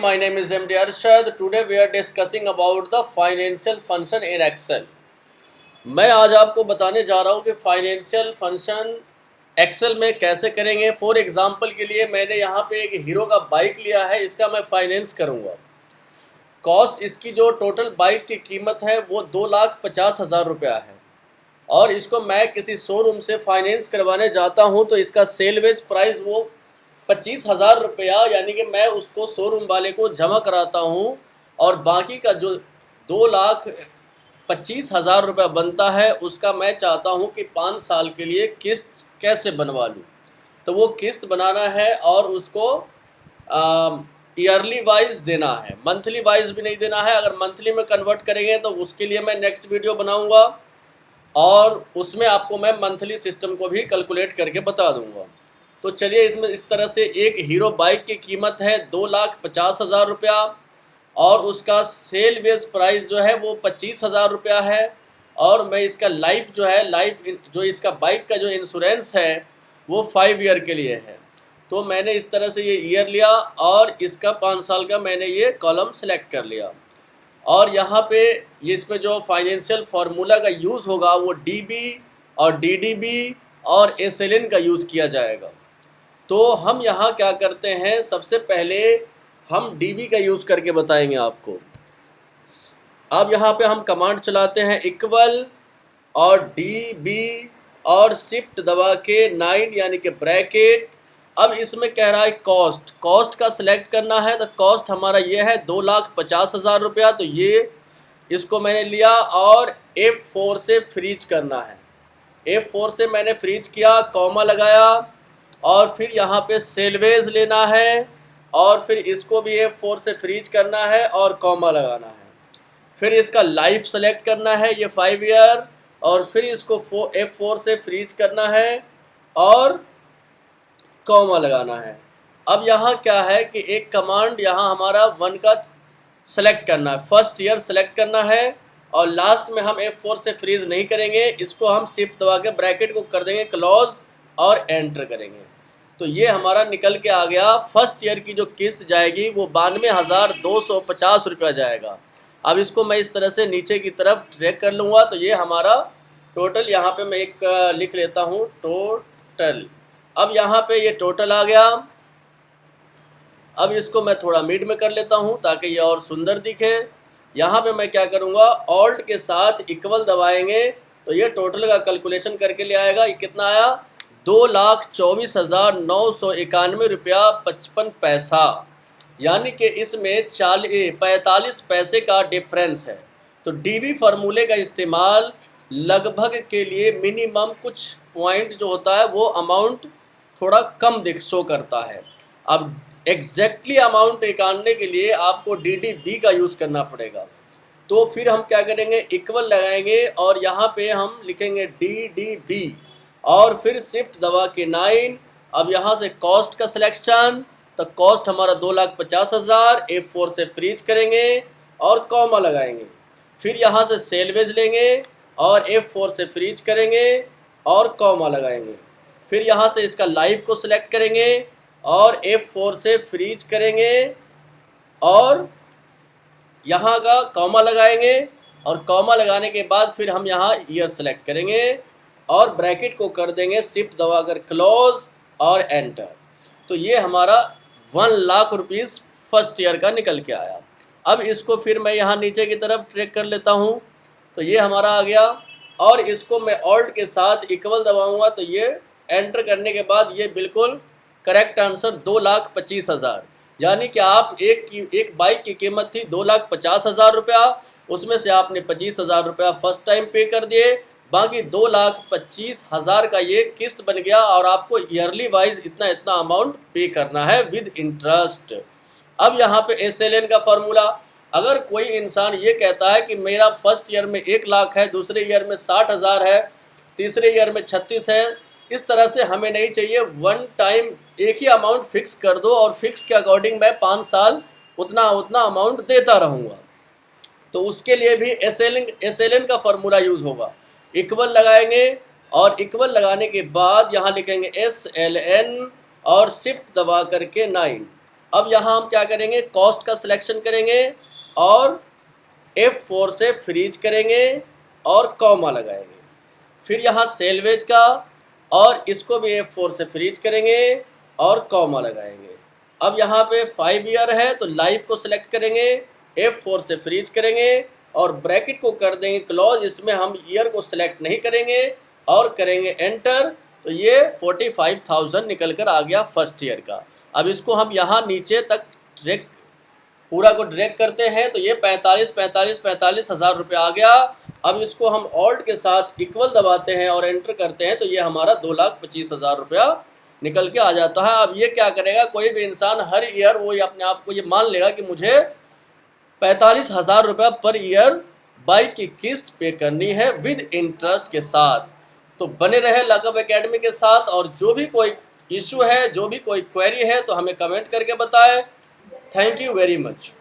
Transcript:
My name is MD Arshad. Today we are discussing about the financial function in Excel. मैं आज आपको बताने जा रहा हूँ कि फाइनेंशियल फंक्शन एक्सेल में कैसे करेंगे। फॉर एग्जांपल के लिए मैंने यहाँ पे एक हीरो का बाइक लिया है, इसका मैं फाइनेंस करूँगा। कॉस्ट इसकी जो टोटल बाइक की कीमत है वो 2,50,000 रुपया है और इसको मैं किसी शोरूम से फाइनेंस करवाने जाता हूँ तो इसका सेलवेज प्राइस वो 25,000 रुपया, यानी कि मैं उसको शोरूम वाले को जमा कराता हूँ और बाकी का जो 2,25,000 रुपया बनता है उसका मैं चाहता हूँ कि 5 साल के लिए किस्त कैसे बनवा लूँ। तो वो किस्त बनाना है और उसको ईयरली वाइज देना है, मंथली वाइज भी नहीं देना है। अगर मंथली में कन्वर्ट करेंगे तो उसके लिए मैं नेक्स्ट वीडियो बनाऊँगा और उसमें आपको मैं मंथली सिस्टम को भी कैलकुलेट करके बता दूंगा। तो चलिए, इसमें इस तरह से एक हीरो बाइक की कीमत है 2,50,000 रुपया और उसका सेल बेस प्राइस जो है वो 25,000 रुपया है और मैं इसका लाइफ जो है जो इसका बाइक का जो इंश्योरेंस है वो 5 ईयर के लिए है। तो मैंने इस तरह से ये ईयर लिया और इसका 5 साल का मैंने ये कॉलम सेलेक्ट कर लिया और यहाँ पे ये इसमें जो फाइनेंशियल फार्मूला का यूज़ होगा वो डीबी और डीडीबी और एसएलएन का यूज़ किया जाएगा। तो हम यहाँ क्या करते हैं, सबसे पहले हम डीबी का यूज़ करके बताएंगे आपको। अब यहाँ पे हम कमांड चलाते हैं इक्वल और डीबी और शिफ्ट दबा के 9 यानी कि ब्रैकेट। अब इसमें कह रहा है कॉस्ट का सिलेक्ट करना है, तो कॉस्ट हमारा ये है 2,50,000 रुपया। तो ये इसको मैंने लिया और F4 से फ्रीज करना है। F4 से मैंने फ्रीज किया, कॉमा लगाया और फिर यहाँ पे सेलवेज लेना है और फिर इसको भी F4 से फ्रीज करना है और कॉमा लगाना है। फिर इसका लाइफ सेलेक्ट करना है, ये 5 ईयर, और फिर इसको F4 से फ्रीज करना है और कॉमा लगाना है। अब यहाँ क्या है कि एक कमांड यहाँ हमारा 1 का सेलेक्ट करना है, फर्स्ट ईयर सेलेक्ट करना है और लास्ट में हम F4 से फ्रीज नहीं करेंगे, इसको हम शिफ्ट दबा के ब्रैकेट को कर देंगे क्लोज और एंटर करेंगे। तो ये हमारा निकल के आ गया। फर्स्ट ईयर की जो किस्त जाएगी वो 92,250 रुपया जाएगा। अब इसको मैं इस तरह से नीचे की तरफ ट्रैक कर लूँगा तो ये हमारा टोटल, यहाँ पे मैं एक लिख लेता हूँ टोटल। अब यहाँ पे ये टोटल आ गया। अब इसको मैं थोड़ा मिड में कर लेता हूँ ताकि ये और सुंदर दिखे। यहाँ पे मैं क्या करूँगा, ऑल्ट के साथ इक्वल दबाएंगे तो ये टोटल का कैलकुलेशन करके ले आएगा। ये कितना आया, 2,24,991 रुपया 55 पैसा, यानी कि इसमें 45 पैसे का डिफरेंस है। तो डीबी फार्मूले का इस्तेमाल लगभग के लिए मिनिमम कुछ पॉइंट जो होता है वो अमाउंट थोड़ा कम शो करता है। अब एग्जैक्टली अमाउंट निकालने के लिए आपको डीडीबी का यूज़ करना पड़ेगा। तो फिर हम क्या करेंगे, इक्वल लगाएंगे और यहाँ पे हम लिखेंगे डीडीबी और फिर शिफ्ट दबा के 9। अब यहाँ से कॉस्ट का सिलेक्शन, तो कॉस्ट हमारा 2,50,000, F4 से फ्रीज करेंगे और कॉमा लगाएंगे। फिर यहाँ से सेलवेज लेंगे और F4 से फ्रीज करेंगे और कॉमा लगाएंगे। फिर यहाँ से इसका लाइफ को सिलेक्ट करेंगे और F4 से फ्रीज करेंगे और यहाँ का कॉमा लगाएंगे और कॉमा लगाने के बाद फिर हम यहाँ ईयर सेलेक्ट करेंगे और ब्रैकेट को कर देंगे शिफ्ट दबाकर क्लोज और एंटर। तो ये हमारा 1,00,000 रुपीज़ फर्स्ट ईयर का निकल के आया। अब इसको फिर मैं यहाँ नीचे की तरफ ट्रैक कर लेता हूँ तो ये हमारा आ गया और इसको मैं ऑल्ट के साथ इक्वल दबाऊँगा तो ये एंटर करने के बाद ये बिल्कुल करेक्ट आंसर 2,25,000, यानी कि आप एक बाइक की कीमत थी 2,50,000 रुपया, उसमें से आपने 25,000 रुपया फर्स्ट टाइम पे कर दिए, बाकी 2,25,000 का ये किस्त बन गया और आपको ईयरली वाइज इतना इतना अमाउंट पे करना है विद इंटरेस्ट। अब यहाँ पे एसएलएन का फार्मूला, अगर कोई इंसान ये कहता है कि मेरा फर्स्ट ईयर में 1,00,000 है, दूसरे ईयर में 60,000 है, तीसरे ईयर में 36 है, इस तरह से हमें नहीं चाहिए। वन टाइम एक ही अमाउंट फिक्स कर दो और फिक्स के अकॉर्डिंग मैं 5 साल उतना अमाउंट देता रहूँगा। तो उसके लिए भी एसएलएन का फार्मूला यूज़ होगा। इक्वल लगाएंगे और इक्वल लगाने के बाद यहाँ लिखेंगे SLN और शिफ्ट दबा करके 9। अब यहाँ हम क्या करेंगे, कॉस्ट का सिलेक्शन करेंगे और F4 से फ्रीज करेंगे और कॉमा लगाएंगे। फिर यहाँ सेलवेज का, और इसको भी F4 से फ्रीज करेंगे और कॉमा लगाएंगे। अब यहाँ पे 5 ईयर है तो लाइफ को सिलेक्ट करेंगे, F4 से फ्रीज करेंगे और ब्रैकेट को कर देंगे क्लोज। इसमें हम ईयर को सिलेक्ट नहीं करेंगे और करेंगे एंटर, तो ये 45,000 निकल कर आ गया फर्स्ट ईयर का। अब इसको हम यहाँ नीचे तक ड्रैग, पूरा को ड्रैग करते हैं तो ये 45,000 रुपये आ गया। अब इसको हम ऑल्ट के साथ इक्वल दबाते हैं और एंटर करते हैं तो ये हमारा 2,25,000 रुपया निकल के आ जाता है। अब ये क्या करेगा, कोई भी इंसान हर ईयर वो अपने आप को ये मान लेगा कि मुझे 45,000 रुपया पर ईयर बाइक की किस्त पे करनी है विद इंटरेस्ट के साथ। तो बने रहे लकअप एकेडमी के साथ, और जो भी कोई इशू है, जो भी कोई क्वेरी है तो हमें कमेंट करके बताएं। Thank you very much.